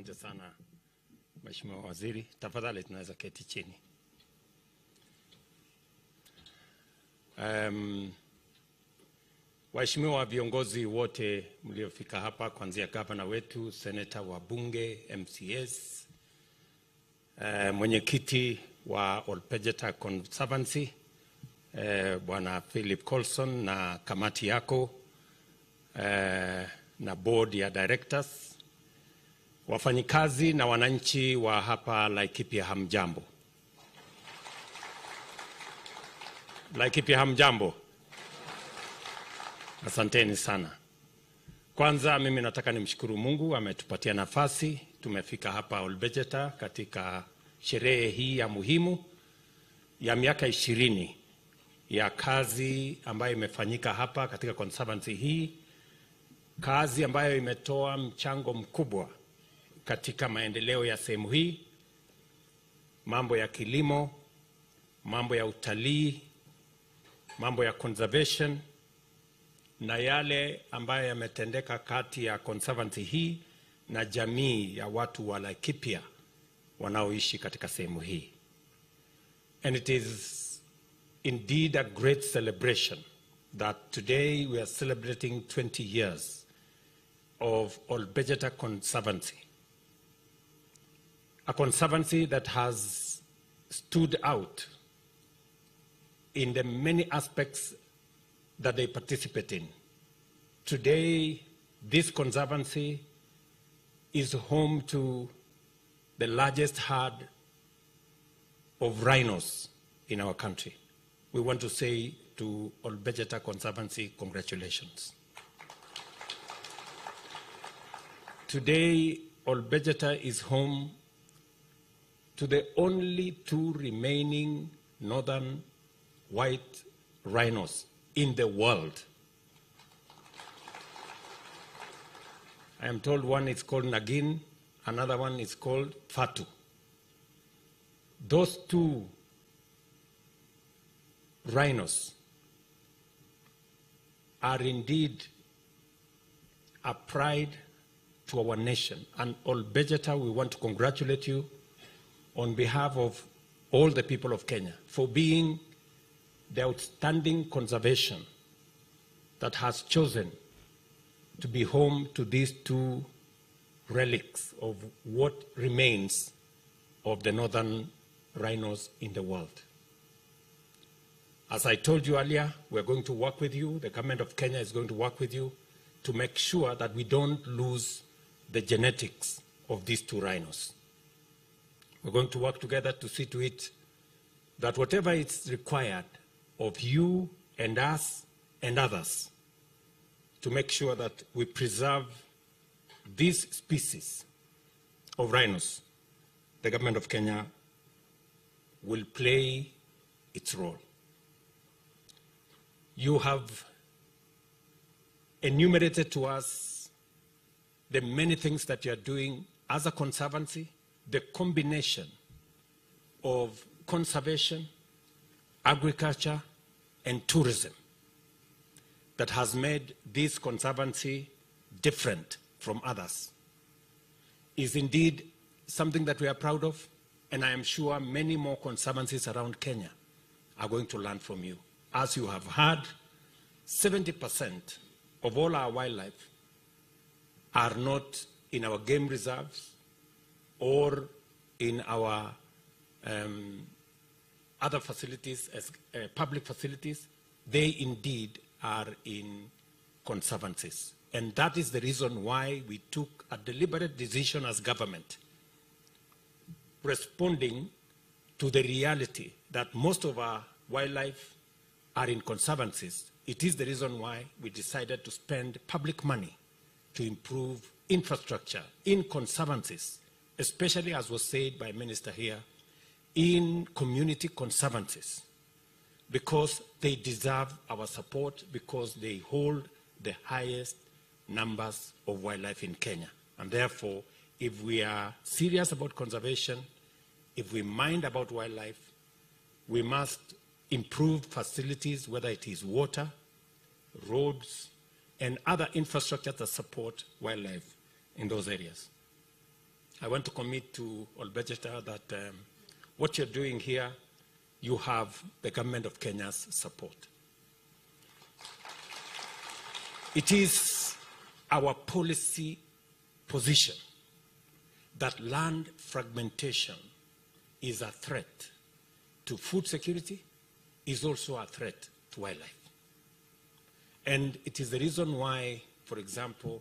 Asante sana Mheshimiwa Waziri, tafadhali tunaweza keti chini. Waheshimiwa viongozi wote mliofika hapa, kuanzia gavana wetu, seneta, wabunge, MCS, mwenyekiti wa Olpejeta Conservancy, Bwana Philip Colson na kamati yako, na board ya directors, wafanyikazi na wananchi wa hapa Laikipia, hamjambo. Laikipia hamjambo. Asanteni sana. Kwanza mimi nataka nimshukuru Mungu ametupatia nafasi, tumefika hapa Olpejeta katika sherehe hii ya muhimu ya miaka 20 ya kazi ambayo imefanyika hapa katika conservancy hii, kazi ambayo imetoa mchango mkubwa katika maendeleo ya sehemu hii, mambo ya kilimo, mambo ya utalii, mambo ya conservation, na yale ambayo yametendeka kati ya conservancy hii na jamii ya watu wa Laikipia wanaoishi katika sehemu hii. And it is indeed a great celebration that today we are celebrating 20 years of Olpejeta Conservancy. A conservancy that has stood out in the many aspects that they participate in. Today, this conservancy is home to the largest herd of rhinos in our country. We want to say to Olpejeta Conservancy, congratulations. Today, Olpejeta is home to the only 2 remaining northern white rhinos in the world. I am told one is called Nagin, another one is called Fatu. Those 2 rhinos are indeed a pride to our nation. And Olpejeta, we want to congratulate you on behalf of all the people of Kenya for being the outstanding conservation that has chosen to be home to these 2 relics of what remains of the northern rhinos in the world. As I told you earlier, we're going to work with you. The government of Kenya is going to work with you to make sure that we don't lose the genetics of these 2 rhinos. We're going to work together to see to it that whatever is required of you and us and others to make sure that we preserve this species of rhinos, the government of Kenya will play its role. You have enumerated to us the many things that you are doing as a conservancy, the combination of conservation, agriculture, and tourism that has made this conservancy different from others is indeed something that we are proud of, and I am sure many more conservancies around Kenya are going to learn from you. As you have heard, 70% of all our wildlife are not in our game reserves or in our other facilities, as public facilities. They indeed are in conservancies. And that is the reason why we took a deliberate decision as government, responding to the reality that most of our wildlife are in conservancies. It is the reason why we decided to spend public money to improve infrastructure in conservancies, especially, as was said by Minister here, in community conservancies, because they deserve our support, because they hold the highest numbers of wildlife in Kenya. And therefore, if we are serious about conservation, if we mind about wildlife, we must improve facilities, whether it is water, roads, and other infrastructure that support wildlife in those areas. I want to commit to Olbejeta that what you're doing here, you have the government of Kenya's support. It is our policy position that land fragmentation is a threat to food security, is also a threat to wildlife. And it is the reason why, for example,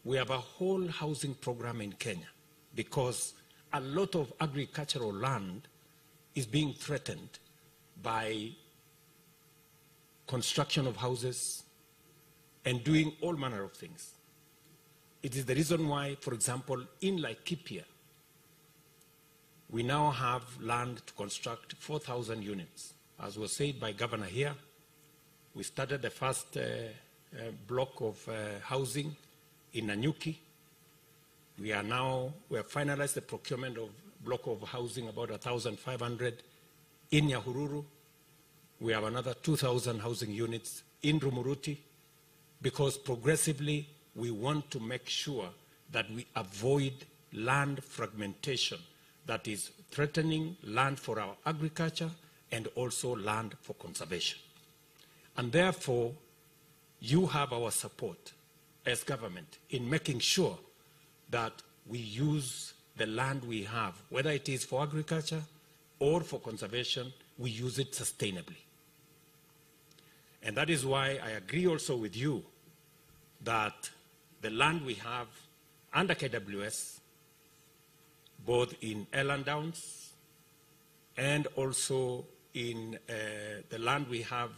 we have a whole housing program in Kenya, because a lot of agricultural land is being threatened by construction of houses and doing all manner of things. It is the reason why, for example, in Laikipia, we now have land to construct 4,000 units. As was said by Governor here, we started the first block of housing in Nanyuki. We have finalized the procurement of block of housing, about 1,500 in Nyahururu. We have another 2,000 housing units in Rumuruti, because progressively we want to make sure that we avoid land fragmentation that is threatening land for our agriculture and also land for conservation. And therefore, you have our support as government in making sure that we use the land we have, whether it is for agriculture or for conservation, we use it sustainably. And that is why I agree also with you that the land we have under KWS, both in Eland Downs and also in the land we have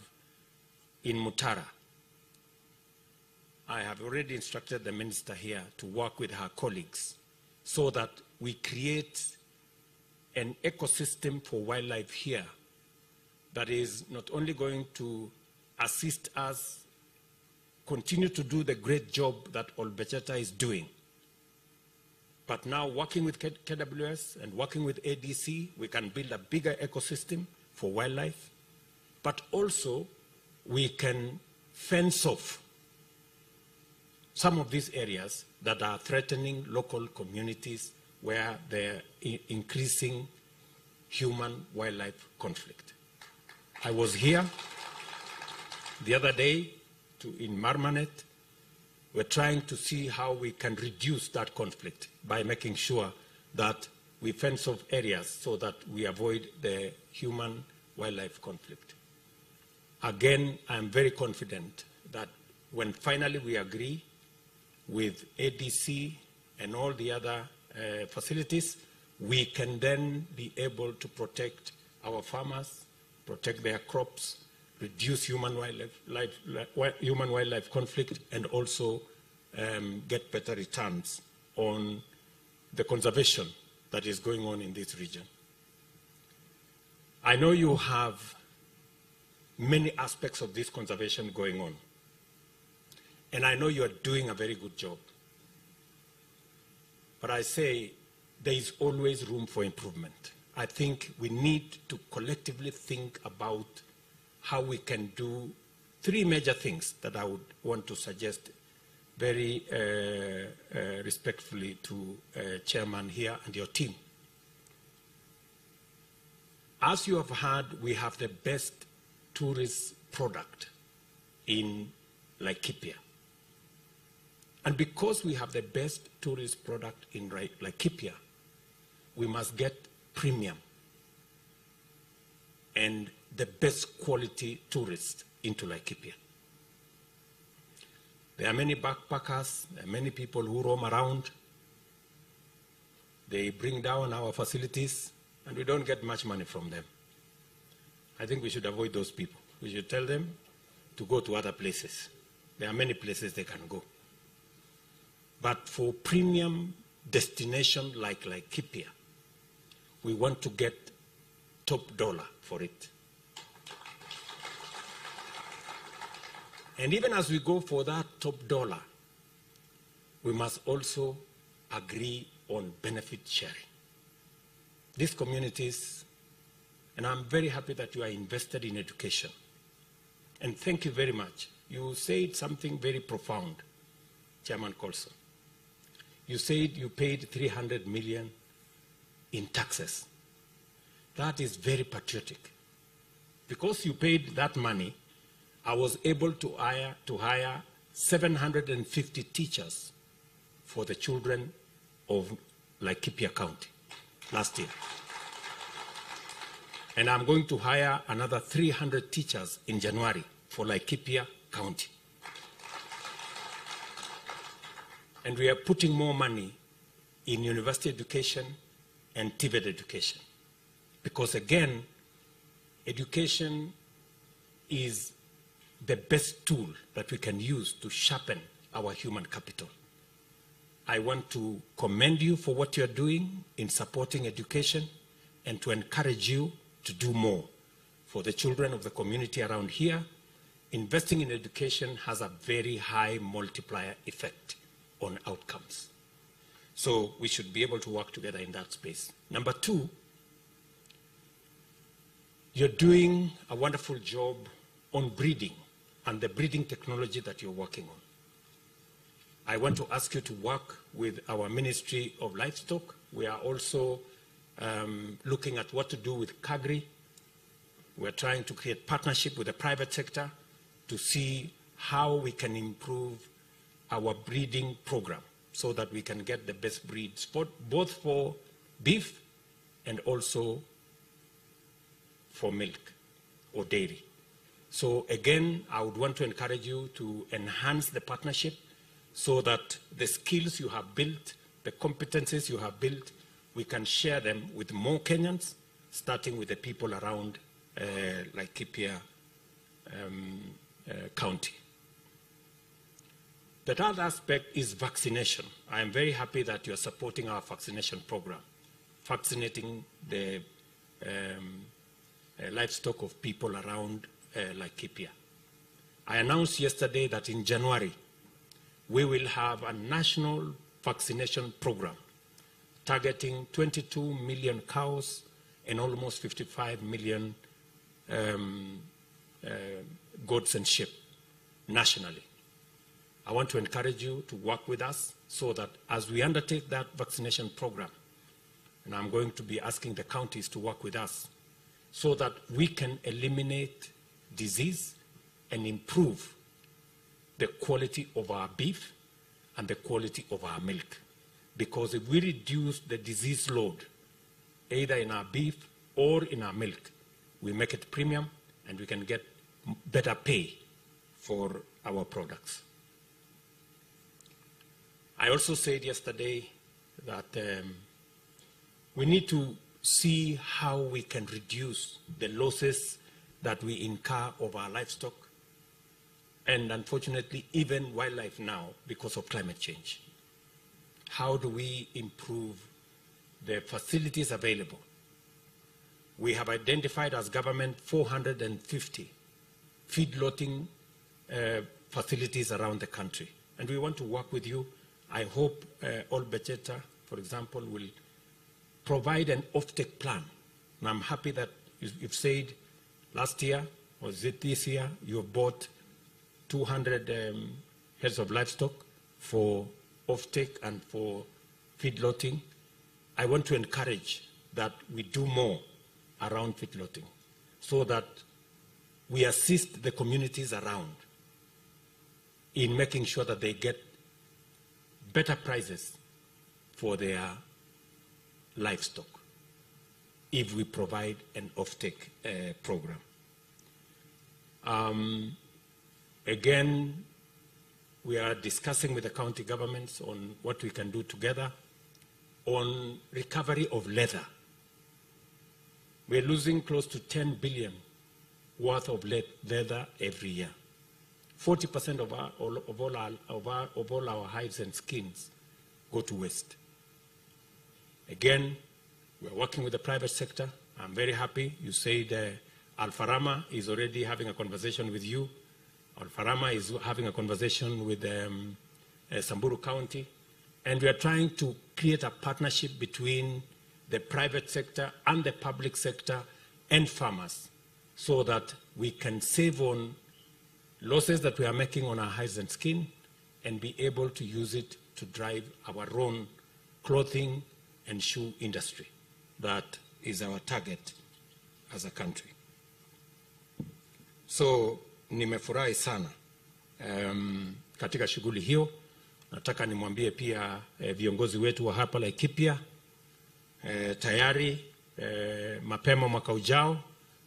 in Mutara, I have already instructed the minister here to work with her colleagues so that we create an ecosystem for wildlife here that is not only going to assist us continue to do the great job that Olbejeta is doing, but now working with KWS and working with ADC, we can build a bigger ecosystem for wildlife, but also we can fence off some of these areas that are threatening local communities where they're increasing human-wildlife conflict. I was here the other day in Marmanet. We're trying to see how we can reduce that conflict by making sure that we fence off areas so that we avoid the human-wildlife conflict. Again, I'm very confident that when finally we agree with ADC and all the other facilities, we can then be able to protect our farmers, protect their crops, reduce human-wildlife conflict, and also get better returns on the conservation that is going on in this region. I know you have many aspects of this conservation going on, and I know you are doing a very good job. But I say there is always room for improvement. I think we need to collectively think about how we can do three major things that I would want to suggest very respectfully to Chairman here and your team. As you have heard, we have the best tourist product in Laikipia. And because we have the best tourist product in Laikipia, we must get premium and the best quality tourists into Laikipia. There are many backpackers, there are many people who roam around. They bring down our facilities, and we don't get much money from them. I think we should avoid those people. We should tell them to go to other places. There are many places they can go. But for premium destination like Laikipia, we want to get top dollar for it. And even as we go for that top dollar, we must also agree on benefit sharing. These communities, and I'm very happy that you are invested in education. And thank you very much. You said something very profound, Chairman Colson. You said you paid 300 million in taxes. That is very patriotic. Because you paid that money, I was able to hire 750 teachers for the children of Laikipia County last year. And I'm going to hire another 300 teachers in January for Laikipia County. And we are putting more money in university education and TVET education. Because again, education is the best tool that we can use to sharpen our human capital. I want to commend you for what you're doing in supporting education and to encourage you to do more for the children of the community around here. Investing in education has a very high multiplier effect on outcomes. So we should be able to work together in that space. Number two, you're doing a wonderful job on breeding and the breeding technology that you're working on. I want to ask you to work with our Ministry of Livestock. We are also looking at what to do with CAGRI. We're trying to create partnership with the private sector to see how we can improve our breeding program so that we can get the best breeds, both for beef and also for milk or dairy. So again, I would want to encourage you to enhance the partnership so that the skills you have built, the competencies you have built, we can share them with more Kenyans, starting with the people around Laikipia County. The third aspect is vaccination. I am very happy that you're supporting our vaccination program, vaccinating the livestock of people around Laikipia. I announced yesterday that in January, we will have a national vaccination program targeting 22 million cows and almost 55 million goats and sheep nationally. I want to encourage you to work with us so that as we undertake that vaccination program, and I'm going to be asking the counties to work with us, so that we can eliminate disease and improve the quality of our beef and the quality of our milk. Because if we reduce the disease load, either in our beef or in our milk, we make it premium and we can get better pay for our products. I also said yesterday that we need to see how we can reduce the losses that we incur of our livestock and unfortunately even wildlife now because of climate change. How do we improve the facilities available? We have identified as government 450 feedlotting facilities around the country, and we want to work with you. I hope Olbecheta, for example, will provide an offtake plan. And I'm happy that you've said last year, or is it this year, you have bought 200 heads of livestock for offtake and for feedlotting. I want to encourage that we do more around feedlotting so that we assist the communities around in making sure that they get better prices for their livestock if we provide an offtake program. Again, we are discussing with the county governments on what we can do together on recovery of leather. We're losing close to 10 billion worth of leather every year. 40% of all our hides and skins go to waste. Again, we're working with the private sector. I'm very happy. You said Alfarama is already having a conversation with you. Alfarama is having a conversation with Samburu County. And we are trying to create a partnership between the private sector and the public sector and farmers so that we can save on losses that we are making on our hides and skin and be able to use it to drive our own clothing and shoe industry. That is our target as a country. So nimefurahi sana katika shughuli hiyo. Nataka nimwambie pia viongozi wetu wa hapa Laikipia tayari mapema mwaka ujao,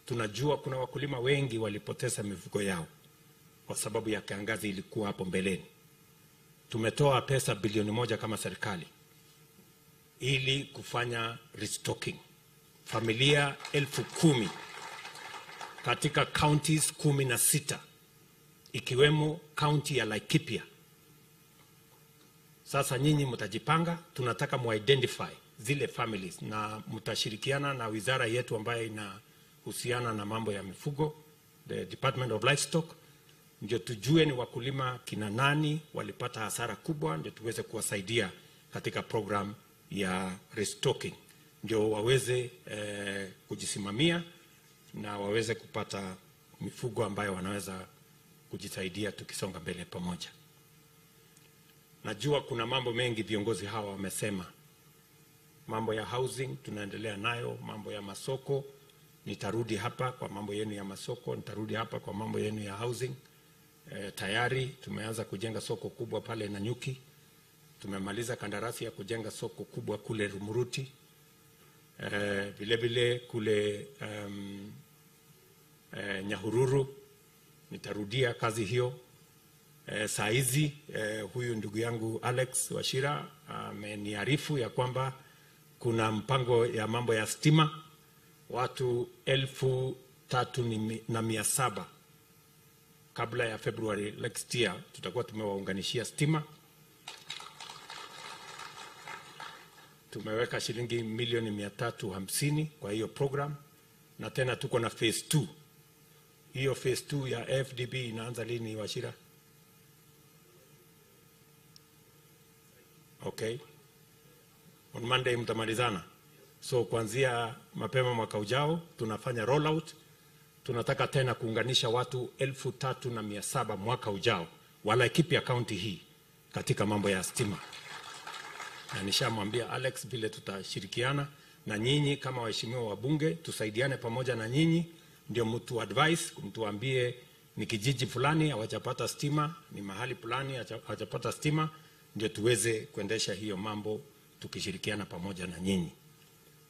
tunajua kuna wakulima wengi walipoteza mifugo yao kwa sababu ya kiangazi ilikuwa hapo mbeleni. Tumetoa pesa bilioni 1 kama serikali ili kufanya restocking. Familia 10,000 katika counties 16 ikiwemo county ya Laikipia. Sasa nyinyi mtajipanga, tunataka mu-identify zile families na mtashirikiana na wizara yetu ambayo inahusiana na mambo ya mifugo, the Department of Livestock, ndio tujue ni wakulima kina nani walipata hasara kubwa, ndio tuweze kuwasaidia katika program ya restocking, ndio waweze kujisimamia na waweze kupata mifugo ambayo wanaweza kujisaidia tukisonga mbele pamoja. Najua kuna mambo mengi viongozi hawa wamesema. Mambo ya housing tunaendelea nayo, mambo ya masoko nitarudi hapa kwa mambo yenu ya masoko, nitarudi hapa kwa mambo yenu ya housing. Tayari tumeanza kujenga soko kubwa pale Nanyuki. Tumemaliza kandarasi ya kujenga soko kubwa kule Rumuruti. Vile vile kule Nyahururu nitarudia kazi hiyo. Saa hizi huyu ndugu yangu Alex Wachira ameniarifu ya kwamba kuna mpango ya mambo ya stima, watu 3,700 kabla ya February next year tutakuwa tumewaunganishia stima. Tumeweka shilingi milioni 350 kwa hiyo program, na tena tuko na phase 2. Hiyo phase 2 ya FDB inaanza lini Wachira? Okay. On Monday mtamalizana. So kuanzia mapema mwaka ujao tunafanya rollout. Tunataka tena kuunganisha watu 3,700 mwaka ujao wa Laikipia county hii katika mambo ya stima. Na nishamwambia Alex vile tutashirikiana na nyinyi kama waheshimiwa wabunge, tusaidiane pamoja na nyinyi, ndio mtu advice, mtuambie ni kijiji fulani hawajapata stima, ni mahali fulani hawajapata stima, ndio tuweze kuendesha hiyo mambo tukishirikiana pamoja na nyinyi.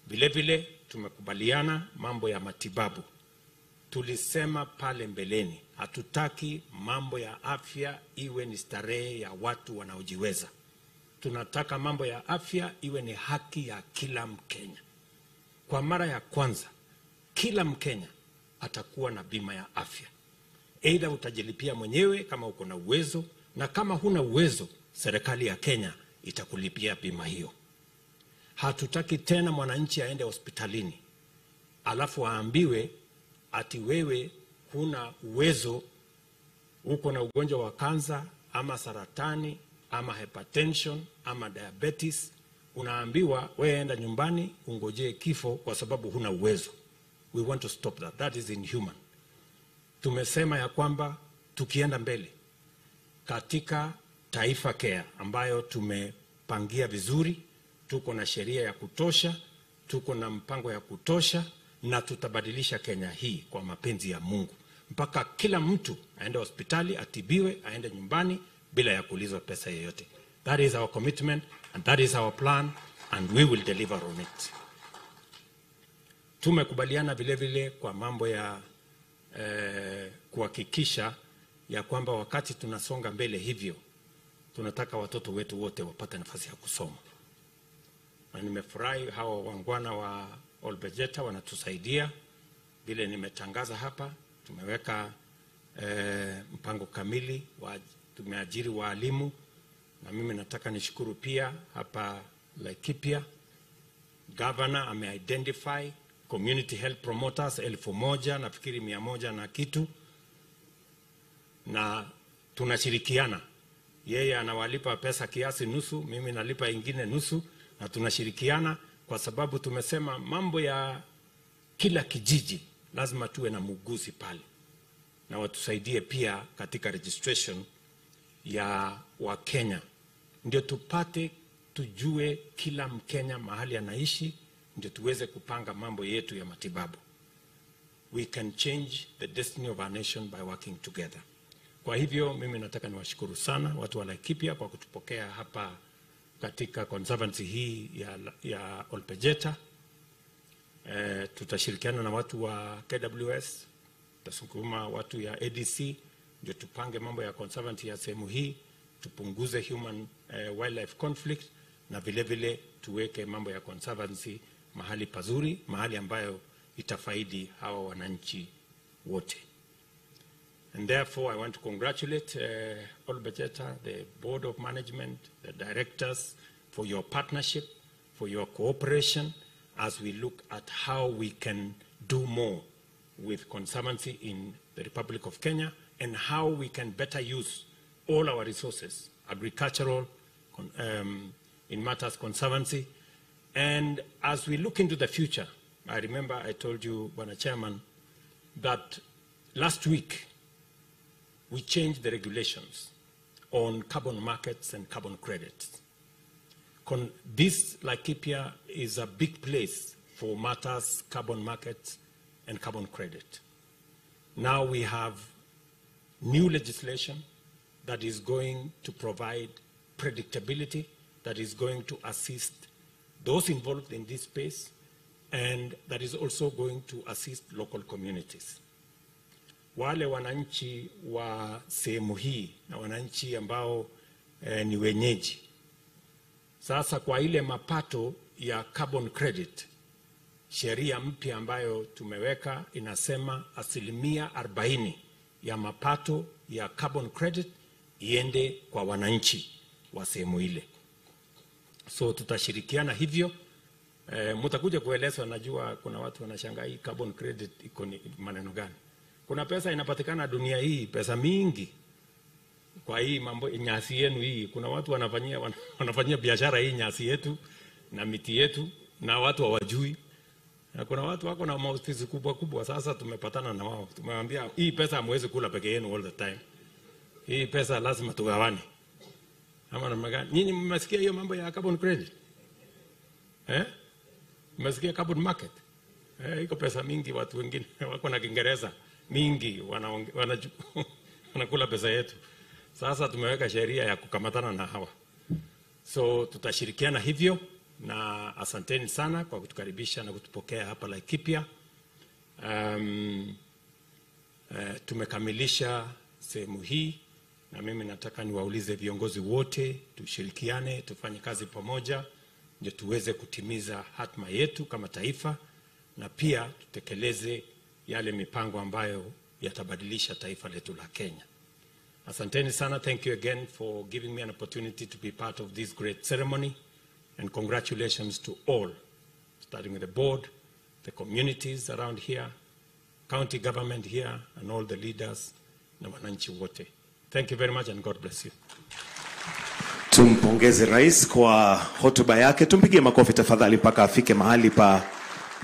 Vile vile tumekubaliana mambo ya matibabu. Tulisema pale mbeleni, hatutaki mambo ya afya iwe ni starehe ya watu wanaojiweza. Tunataka mambo ya afya iwe ni haki ya kila Mkenya. Kwa mara ya kwanza, kila Mkenya atakuwa na bima ya afya. Aidha utajilipia mwenyewe kama uko na uwezo, na kama huna uwezo, serikali ya Kenya itakulipia bima hiyo. Hatutaki tena mwananchi aende hospitalini alafu aambiwe ati wewe huna uwezo, uko na ugonjwa wa kansa ama saratani ama hypertension ama diabetes, unaambiwa wewe enda nyumbani ungojee kifo kwa sababu huna uwezo. We want to stop that. That is inhuman. Tumesema ya kwamba tukienda mbele katika Taifa Care ambayo tumepangia vizuri, tuko na sheria ya kutosha, tuko na mpango ya kutosha, na tutabadilisha Kenya hii kwa mapenzi ya Mungu mpaka kila mtu aende hospitali atibiwe, aende nyumbani bila ya kuulizwa pesa yoyote. That is our commitment and that is our plan and we will deliver on it. Tumekubaliana vile vile kwa mambo ya kuhakikisha ya kwamba wakati tunasonga mbele hivyo, tunataka watoto wetu wote wapate nafasi ya kusoma. Na nimefurahi hawa wangwana wa Olbejeta wanatusaidia. Vile nimetangaza hapa, tumeweka mpango kamili, tumeajiri walimu, na mimi nataka nishukuru pia hapa Laikipia. Governor ame-identify community health promoters 1,000, nafikiri 100 na kitu, na tunashirikiana. Yeye anawalipa pesa kiasi nusu, mimi nalipa ingine nusu, na tunashirikiana kwa sababu tumesema mambo ya kila kijiji lazima tuwe na muuguzi pale, na watusaidie pia katika registration ya Wakenya ndio tupate tujue kila Mkenya mahali anaishi, ndio tuweze kupanga mambo yetu ya matibabu. We can change the destiny of our nation by working together. Kwa hivyo mimi nataka niwashukuru sana watu wa Laikipia kwa kutupokea hapa katika conservancy hii ya Olpejeta. Tutashirikiana na watu wa KWS, tutasukuma watu ya ADC, ndio tupange mambo ya conservancy ya sehemu hii, tupunguze human wildlife conflict, na vile vile tuweke mambo ya conservancy mahali pazuri, mahali ambayo itafaidi hawa wananchi wote. And therefore, I want to congratulate Olbejeta, the board of management, the directors, for your partnership, for your cooperation, as we look at how we can do more with conservancy in the Republic of Kenya, and how we can better use all our resources, agricultural, in matters conservancy. And as we look into the future, I remember I told you, Bwana Chairman, that last week we changed the regulations on carbon markets and carbon credits. This Laikipia is a big place for matters, carbon markets and carbon credit. Now we have new legislation that is going to provide predictability, that is going to assist those involved in this space, and that is also going to assist local communities. Wale wananchi wa sehemu hii na wananchi ambao ni wenyeji, sasa kwa ile mapato ya carbon credit, sheria mpya ambayo tumeweka inasema 40% ya mapato ya carbon credit iende kwa wananchi wa sehemu ile. So tutashirikiana hivyo. Mtakuja kuelezwa, najua kuna watu wanashangaa hii carbon credit iko ni maneno gani. Kuna pesa inapatikana dunia hii, pesa mingi. Kwa hii mambo nyasi yenu hii, kuna watu wanafanyia biashara hii nyasi yetu na miti yetu, na watu hawajui. Na kuna watu wako na maofisi kubwa kubwa. Sasa tumepatana na wao, tumewambia hii pesa hamwezi kula peke yenu all the time. Hii pesa lazima tugawane. Ama namna gani? Nyinyi mmesikia hiyo mambo ya carbon credit? Mmesikia carbon market? Iko pesa mingi, watu wengine wako na Kiingereza mingi wanakula pesa yetu. Sasa tumeweka sheria ya kukamatana na hawa. So tutashirikiana hivyo, na asanteni sana kwa kutukaribisha na kutupokea hapa Laikipia. Tumekamilisha sehemu hii, na mimi nataka niwaulize viongozi wote tushirikiane, tufanye kazi pamoja ndio tuweze kutimiza hatma yetu kama taifa, na pia tutekeleze yale mipango ambayo yatabadilisha taifa letu la Kenya. Asanteni sana. Thank you again for giving me an opportunity to be part of this great ceremony, and congratulations to all, starting with the board, the communities around here, county government here, and all the leaders na wananchi wote. Thank you very much, and God bless you. Tumpongeze rais kwa hotuba yake. Tumpigie makofi tafadhali mpaka afike mahali pa